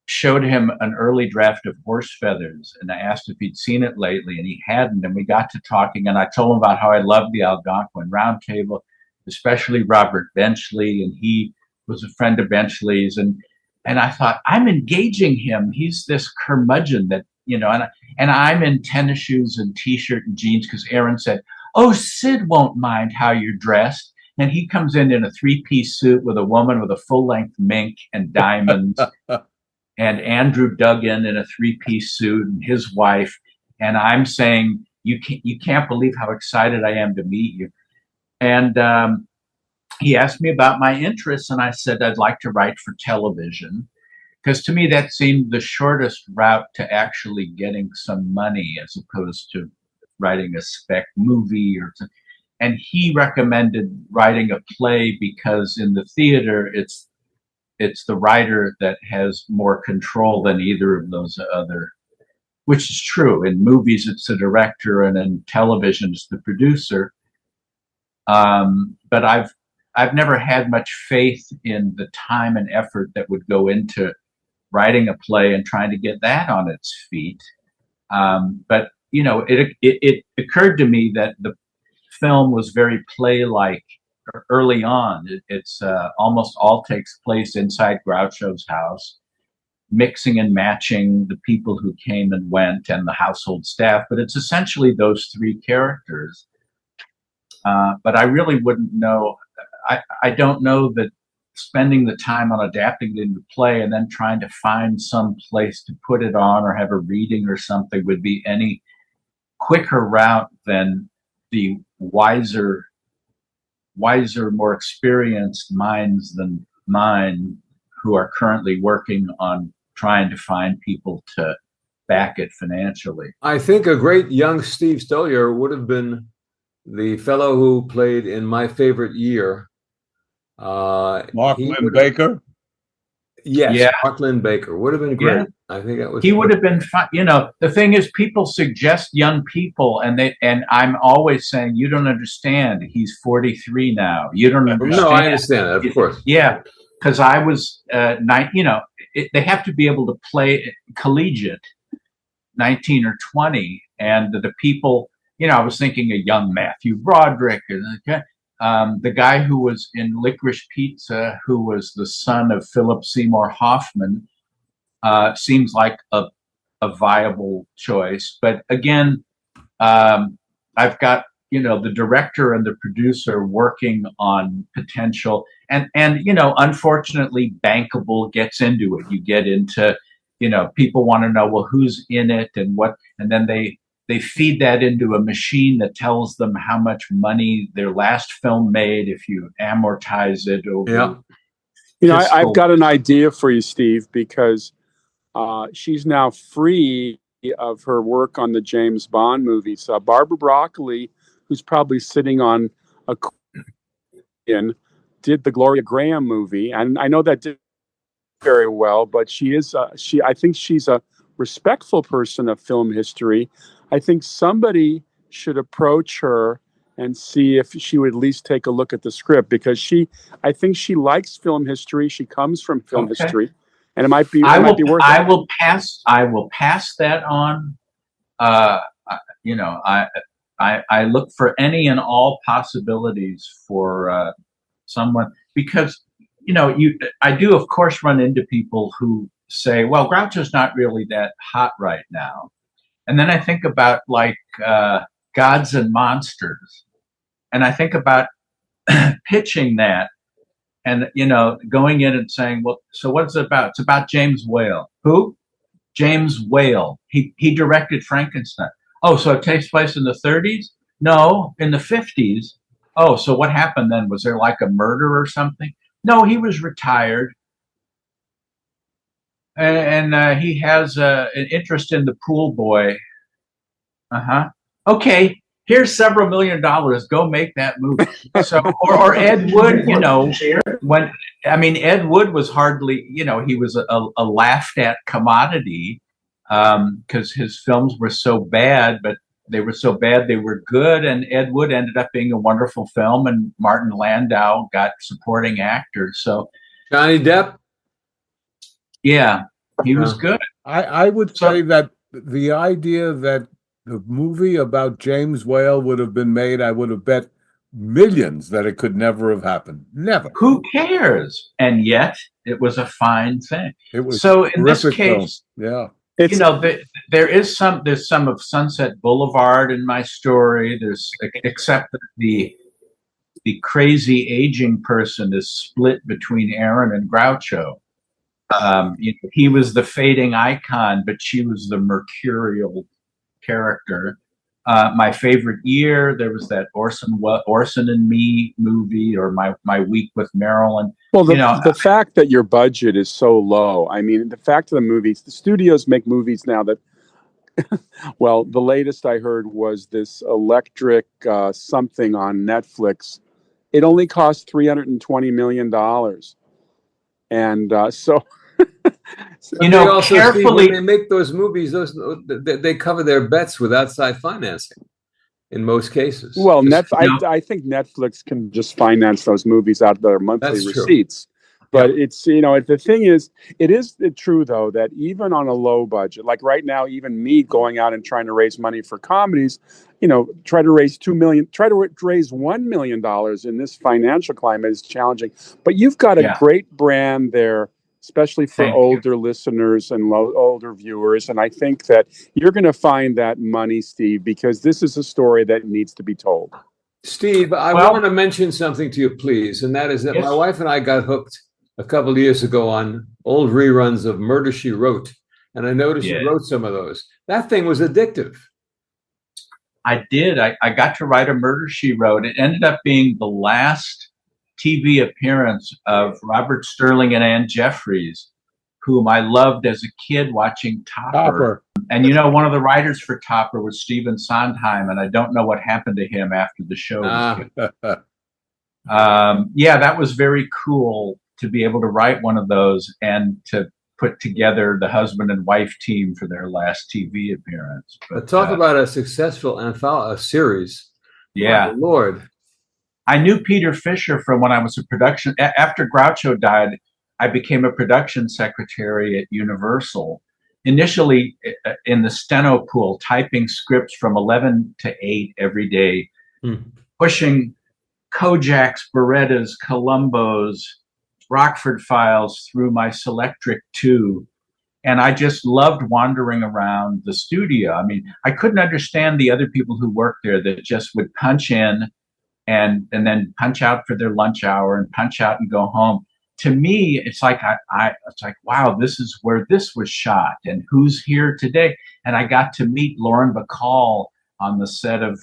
showed him an early draft of Horse Feathers. And I asked if he'd seen it lately, and he hadn't. And we got to talking, and I told him about how I loved the Algonquin Round Table, especially Robert Benchley, and he was a friend of Benchley's, and I thought, I'm engaging him. He's this curmudgeon that, and I'm in tennis shoes and t-shirt and jeans, because Aaron said, "Oh, Sid won't mind how you're dressed." And he comes in a three-piece suit with a woman with a full-length mink and diamonds, and Andrew Duggan in a three-piece suit and his wife, and I'm saying, you can't believe how excited I am to meet you. And he asked me about my interests, and I said I'd like to write for television, because to me that seemed the shortest route to actually getting some money, as opposed to writing a spec movie or something. And he recommended writing a play, because in the theater it's the writer that has more control than either of those other, which is true. In movies it's the director, and in television it's the producer. But I've never had much faith in the time and effort that would go into writing a play and trying to get that on its feet. But it occurred to me that the film was very play-like early on. It's almost all takes place inside Groucho's house, mixing and matching the people who came and went and the household staff. But it's essentially those three characters. But I really wouldn't know. I don't know that spending the time on adapting it into play and then trying to find some place to put it on or have a reading or something would be any quicker route than the wiser, more experienced minds than mine who are currently working on trying to find people to back it financially. I think a great young Steve Stoliar would have been the fellow who played in My Favorite Year. Mark Lynn Baker? Yes, yeah. Mark Lynn Baker would have been great. Yeah. I think that was. He would have been fun. The thing is, people suggest young people, and I'm always saying, you don't understand. He's 43 now. You don't understand. No, I understand that, of course. Yeah, because I was 9. They have to be able to play collegiate, 19 or 20, and the people. I was thinking a young Matthew Broderick, and the guy who was in Licorice Pizza, who was the son of Philip Seymour Hoffman, seems like a viable choice. But again, I've got the director and the producer working on potential, and unfortunately, bankable gets into it. You get into people want to know, well, who's in it and what, and then they feed that into a machine that tells them how much money their last film made if you amortize it over I've got an idea for you, Steve, because she's now free of her work on the James Bond movies. Barbara Broccoli, who's probably sitting on a coin, did the Gloria Graham movie, and I know that did very well. But I think she's a respectful person of film history. I think somebody should approach her and see if she would at least take a look at the script, because I think she likes film history. She comes from film history, and it might be worth it. I will pass that on. I look for any and all possibilities for someone, because I do, of course, run into people who say, well, Groucho's not really that hot right now. And then I think about Gods and Monsters. And I think about pitching that and, going in and saying, well, so what's it about? It's about James Whale. Who? James Whale. He directed Frankenstein. Oh, so it takes place in the 30s? No, in the 50s. Oh, so what happened then? Was there like a murder or something? No, he was retired. And he has an interest in the pool boy. Okay, here's several $1 million. Go make that movie. So, or Ed Wood, Ed Wood was hardly, he was a laughed at commodity because his films were so bad, but they were so bad they were good. And Ed Wood ended up being a wonderful film, and Martin Landau got supporting actors. So Johnny Depp. Yeah, he was good. I would say that the idea that the movie about James Whale would have been made, I would have bet millions that it could never have happened. Never. Who cares? And yet it was a fine thing. It was so in this case, film. Yeah. There's some of Sunset Boulevard in my story. There's, except that the crazy aging person is split between Aaron and Groucho. He was the fading icon, but she was the mercurial character. My favorite year, there was that Orson and Me movie, or my week with Marilyn. Well, the fact that your budget is so low, the fact of the movies, the studios make movies now that, well, the latest I heard was this electric something on Netflix. It only cost $320 million. And so... carefully, when they make those movies, they cover their bets with outside financing in most cases. Well, I think Netflix can just finance those movies out of their monthly receipts. But it's, the thing is, it is true, though, that even on a low budget, like right now, even me going out and trying to raise money for comedies, try to raise $2 million, try to raise $1 million in this financial climate is challenging. But you've got a great brand there, especially for older listeners and older viewers. And I think that you're going to find that money, Steve, because this is a story that needs to be told. Steve, I want to mention something to you, please. And that is that my wife and I got hooked a couple of years ago on old reruns of Murder, She Wrote. And I noticed you wrote some of those. That thing was addictive. I did. I got to write a Murder, She Wrote. It ended up being the last TV appearance of Robert Sterling and Ann Jeffries, whom I loved as a kid watching Topper. And one of the writers for Topper was Stephen Sondheim, and I don't know what happened to him after the show was that was very cool to be able to write one of those and to put together the husband and wife team for their last TV appearance. But talk about a successful series. Yeah. My Lord. I knew Peter Fisher from when I was after Groucho died, I became a production secretary at Universal, initially in the steno pool, typing scripts from 11 to 8 every day, pushing Kojaks, Berettas, Columbos, Rockford Files through my Selectric 2. And I just loved wandering around the studio. I couldn't understand the other people who worked there that just would punch in and then punch out for their lunch hour and punch out and go home. To me, it's like it's like, wow, this is where this was shot, and who's here today. And I got to meet Lauren Bacall on the set of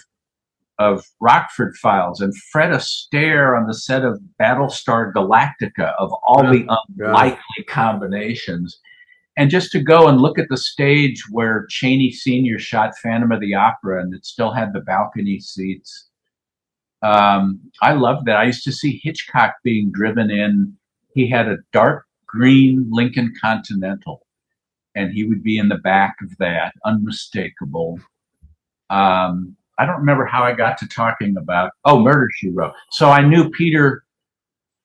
Rockford Files and Fred Astaire on the set of Battlestar Galactica, of all the unlikely combinations. And just to go and look at the stage where Cheney Sr. shot Phantom of the Opera, and it still had the balcony seats. I loved that. I used to see Hitchcock being driven in. He had a dark green Lincoln Continental, and he would be in the back of that, unmistakable. I don't remember how I got to talking about, Murder, She Wrote. So I knew Peter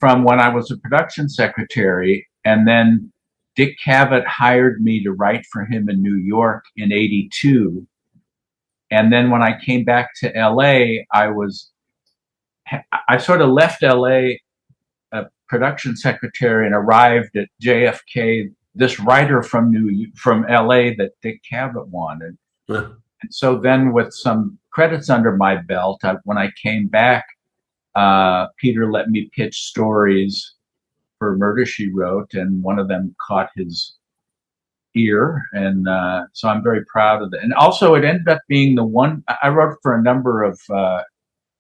from when I was a production secretary, and then Dick Cavett hired me to write for him in New York in '82. And then when I came back to LA, I sort of left LA, a production secretary, and arrived at JFK, this writer from LA that Dick Cavett wanted. And so then with some credits under my belt, when I came back, Peter let me pitch stories for Murder, She Wrote, and one of them caught his ear. And so I'm very proud of it. And also it ended up being the one, I wrote for a number of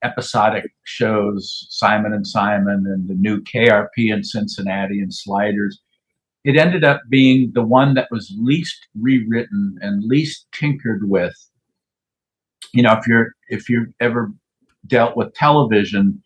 episodic shows, Simon and Simon and the new KRP in Cincinnati and Sliders. It ended up being the one that was least rewritten and least tinkered with. You know, if you've ever dealt with television,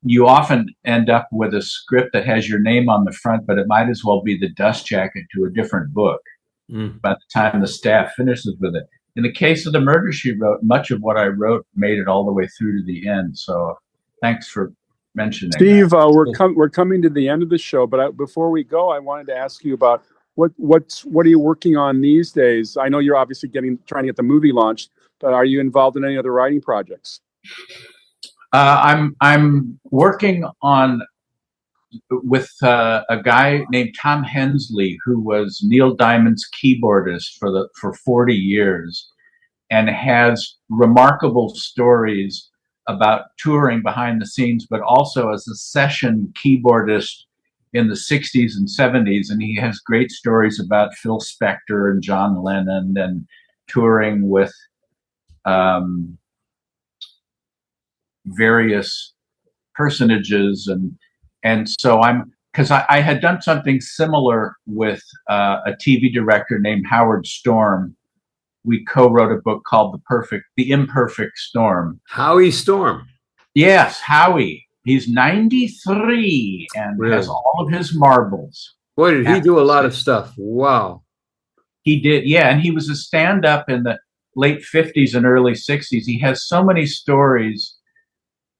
you often end up with a script that has your name on the front, but it might as well be the dust jacket to a different book by the time the staff finishes with it. In the case of the Murder, She Wrote, much of what I wrote made it all the way through to the end. So thanks for mentioning Steve, that. we're coming to the end of the show, but before we go, I wanted to ask you about what are you working on these days? I know you're obviously trying to get the movie launched, but are you involved in any other writing projects? I'm working on with a guy named Tom Hensley, who was Neil Diamond's keyboardist for 40 years, and has remarkable stories about touring behind the scenes, but also as a session keyboardist in the 60s and 70s. And he has great stories about Phil Spector and John Lennon and touring with various personages. And so because I had done something similar with a TV director named Howard Storm. We co-wrote a book called The Imperfect Storm. Howie Storm. Yes, Howie. He's 93 and has all of his marbles. Boy, did he do a lot of stuff. Wow. He did, yeah. And he was a stand-up in the late 50s and early 60s. He has so many stories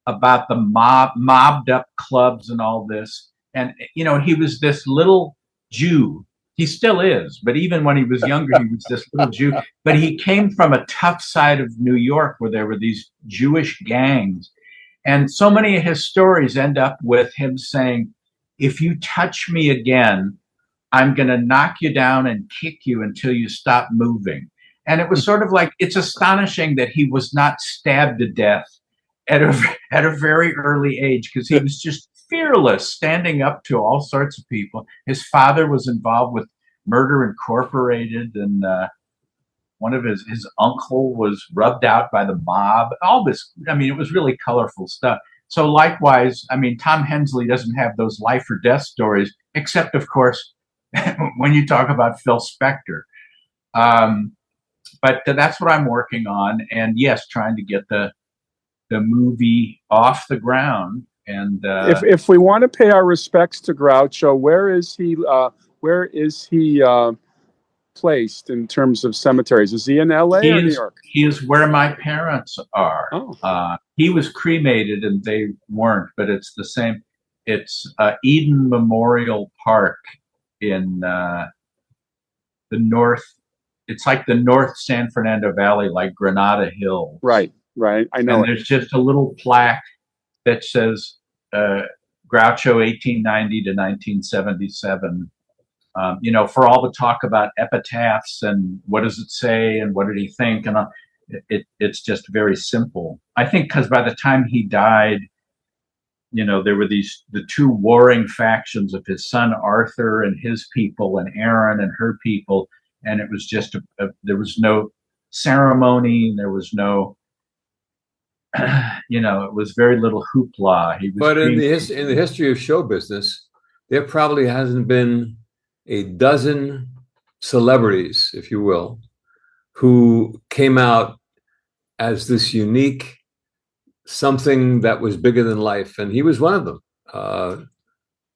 about the mobbed up clubs and all this. And, you know, he was this little Jew. He still is, but even when he was younger, he was this little Jew. But he came from a tough side of New York where there were these Jewish gangs. And so many of his stories end up with him saying, if you touch me again, I'm going to knock you down and kick you until you stop moving. And it was sort of like, it's astonishing that he was not stabbed to death at a very early age, because he was just fearless, standing up to all sorts of people. His father was involved with Murder Incorporated, and one of his uncle was rubbed out by the mob. All this, I mean, it was really colorful stuff. So likewise, I mean, Tom Hensley doesn't have those life or death stories, except, of course, when you talk about Phil Spector. But that's what I'm working on. And yes, trying to get the movie off the ground. And if we want to pay our respects to Groucho, where is he placed in terms of cemeteries? Is he in LA or New York? He is where my parents are. Oh. He was cremated and they weren't, but it's the same. It's Eden Memorial Park in the north. It's like the North San Fernando Valley, like Granada Hills. Right. I know. And there's just a little plaque that says Groucho 1890 to 1977. You know, for all the talk about epitaphs and what does it say and what did he think, and it's just very simple. I think because by the time he died, you know, there were the two warring factions of his son Arthur and his people, and Aaron and her people, and it was just there was no ceremony, there was no it was very little hoopla. He was But in the cream. in the history of show business, there probably hasn't been a dozen celebrities, if you will, who came out as this unique something that was bigger than life, and he was one of them.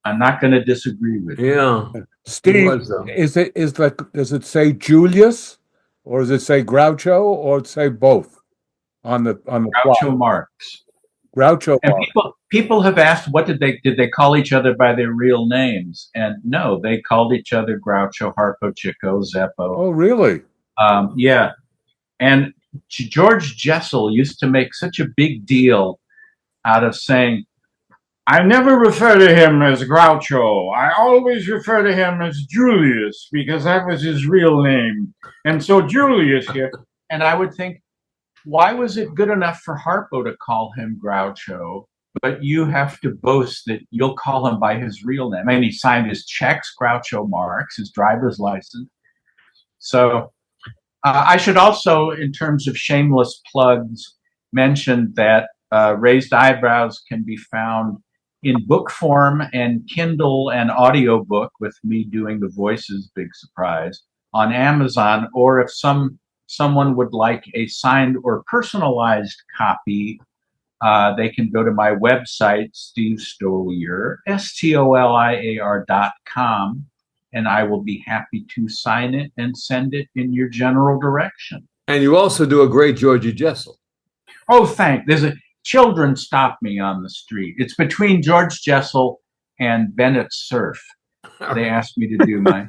I'm not going to disagree with you. Yeah, he Steve, was though. does it say Julius, or does it say Groucho, or it say both on the plot? Groucho Marx. Groucho And Marx. people have asked, what did they call each other by their real names? And no, they called each other Groucho, Harpo, Chico, Zeppo. Oh, really? Yeah. And George Jessel used to make such a big deal out of saying, I never refer to him as Groucho. I always refer to him as Julius because that was his real name. And so Julius here. And I would think, why was it good enough for Harpo to call him Groucho, but you have to boast that you'll call him by his real name? I mean, he signed his checks, Groucho Marx, his driver's license. So I should also, in terms of shameless plugs, mention that Raised Eyebrows can be found in book form and Kindle and audiobook with me doing the voices, big surprise, on Amazon, or if someone would like a signed or personalized copy, they can go to my website, Steve Stoliar, STOLIAR.com, and I will be happy to sign it and send it in your general direction. And you also do a great Georgie Jessel. Oh, children stop me on the street. It's between George Jessel and Bennett Cerf. They asked me to do my.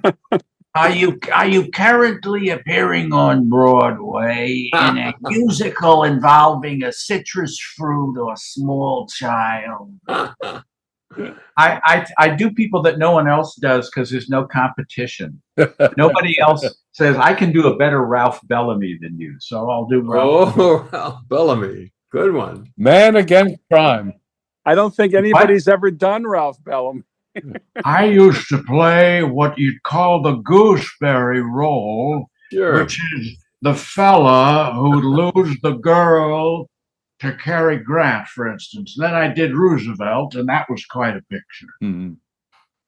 Are you currently appearing on Broadway in a musical involving a citrus fruit or small child? I do people that no one else does because there's no competition. Nobody else says I can do a better Ralph Bellamy than you, so I'll do Ralph. Oh, Ralph Bellamy. Good one. Man Against Crime. I don't think anybody's ever done Ralph Bellamy. I used to play what you'd call the gooseberry role, Sure. which is the fella who'd lose the girl to Cary Grant, for instance. Then I did Roosevelt, and that was quite a picture. Mm-hmm.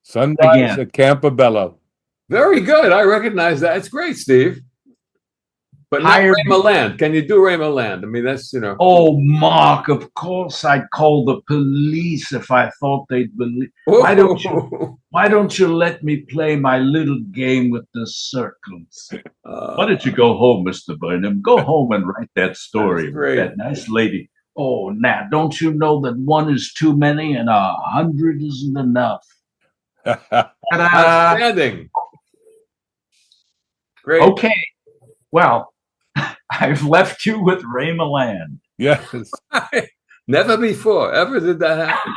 Sunrise Again. at Campobello. Very good. I recognize that. It's great, Steve. But not Higher- Ray Milland. Can you do Ray Milland? I mean, that's, Oh, Mark, of course I'd call the police if I thought they'd believe. Why don't you let me play my little game with the circles? Why don't you go home, Mr. Burnham? Go home and write that story That's with great. that nice lady. Oh, now, don't you know that one is too many and 100 isn't enough? Ta-da! Outstanding. Great. Okay, well, I've left you with Ray Milland. Yes. Never before ever did that happen.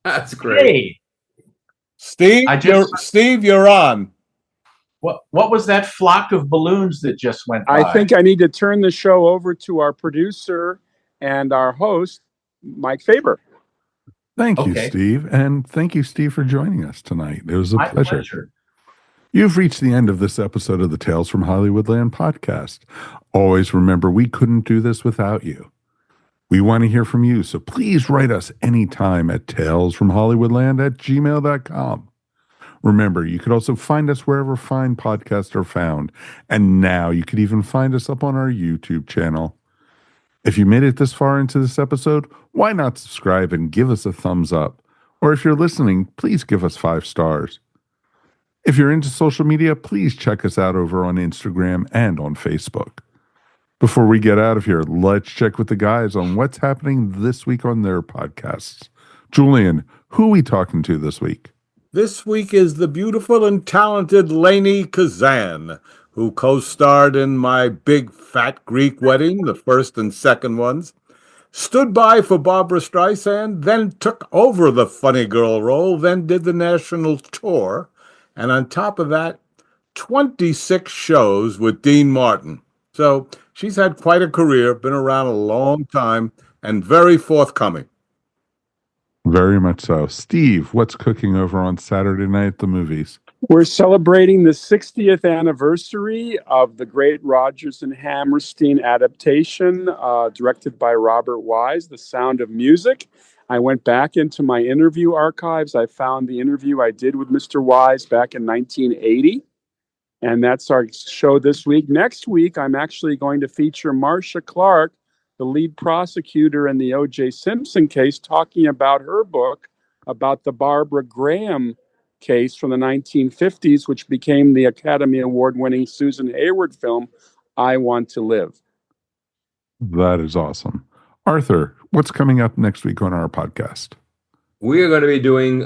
That's great. Hey, Steve, I just- Steve, you're on. what was that flock of balloons that just went by? I think I need to turn the show over to our producer and our host, Mike Faber. Thank you, Okay. Steve. And thank you, Steve, for joining us tonight. It was a My pleasure. pleasure. You've reached the end of this episode of the Tales from Hollywoodland podcast. Always remember, we couldn't do this without you. We want to hear from you, so please write us anytime at talesfromhollywoodland@gmail.com. Remember, you could also find us wherever fine podcasts are found. And now you could even find us up on our YouTube channel. If you made it this far into this episode, why not subscribe and give us a thumbs up? Or if you're listening, please give us 5 stars. If you're into social media, please check us out over on Instagram and on Facebook. Before we get out of here, let's check with the guys on what's happening this week on their podcasts. Julian, who are we talking to this week? This week is the beautiful and talented Lainey Kazan, who co-starred in My Big Fat Greek Wedding, the first and second ones, stood by for Barbara Streisand, then took over the funny girl role, then did the national tour, and on top of that, 26 shows with Dean Martin. So she's had quite a career, been around a long time, and very forthcoming. Very much so. Steve, what's cooking over on Saturday night at the movies? We're celebrating the 60th anniversary of the great Rodgers and Hammerstein adaptation, directed by Robert Wise, The Sound of Music. I went back into my interview archives. I found the interview I did with Mr. Wise back in 1980. And that's our show this week. Next week, I'm actually going to feature Marcia Clark, the lead prosecutor in the O.J. Simpson case, talking about her book about the Barbara Graham case from the 1950s, which became the Academy Award-winning Susan Hayward film, I Want to Live. That is awesome. Arthur, what's coming up next week on our podcast? We are going to be doing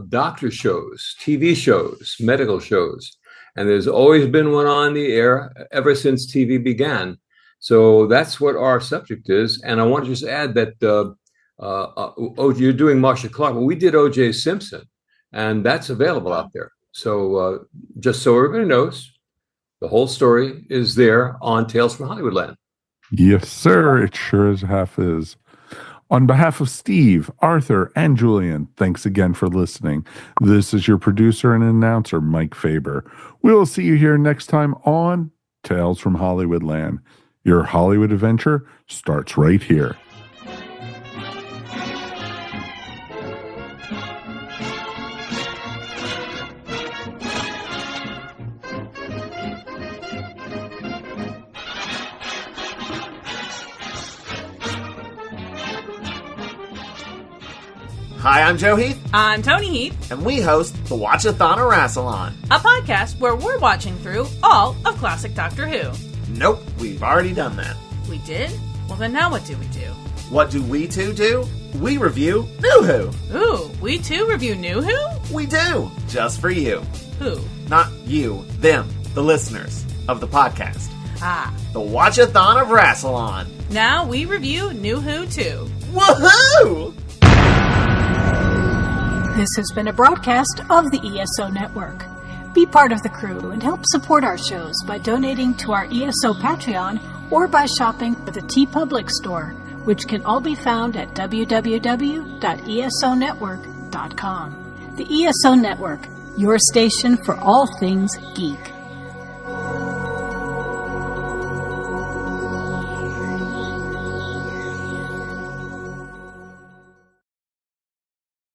doctor shows, TV shows, medical shows. And there's always been one on the air ever since TV began. So that's what our subject is. And I want to just add that you're doing Marcia Clark. Well, we did O.J. Simpson, and that's available out there. So just so everybody knows, the whole story is there on Tales from Hollywoodland. Yes, sir. It sure as half is. On behalf of Steve, Arthur, and Julian, thanks again for listening. This is your producer and announcer, Mike Faber. We will see you here next time on Tales from Hollywoodland. Your Hollywood adventure starts right here. Hi, I'm Joe Heath. I'm Tony Heath. And we host the Watchathon or Rassalon, a podcast where we're watching through all of classic Doctor Who. Nope, we've already done that. We did? Well, then now what do we do? What do we two do? We review New Who. Ooh, we too review New Who? We do, just for you. Who? Not you, them, the listeners of the podcast. Ah. The Watchathon of Rassalon. Now we review New Who too. Woohoo! This has been a broadcast of the ESO Network. Be part of the crew and help support our shows by donating to our ESO Patreon or by shopping at the TeePublic store, which can all be found at www.esonetwork.com. The ESO Network, your station for all things geek.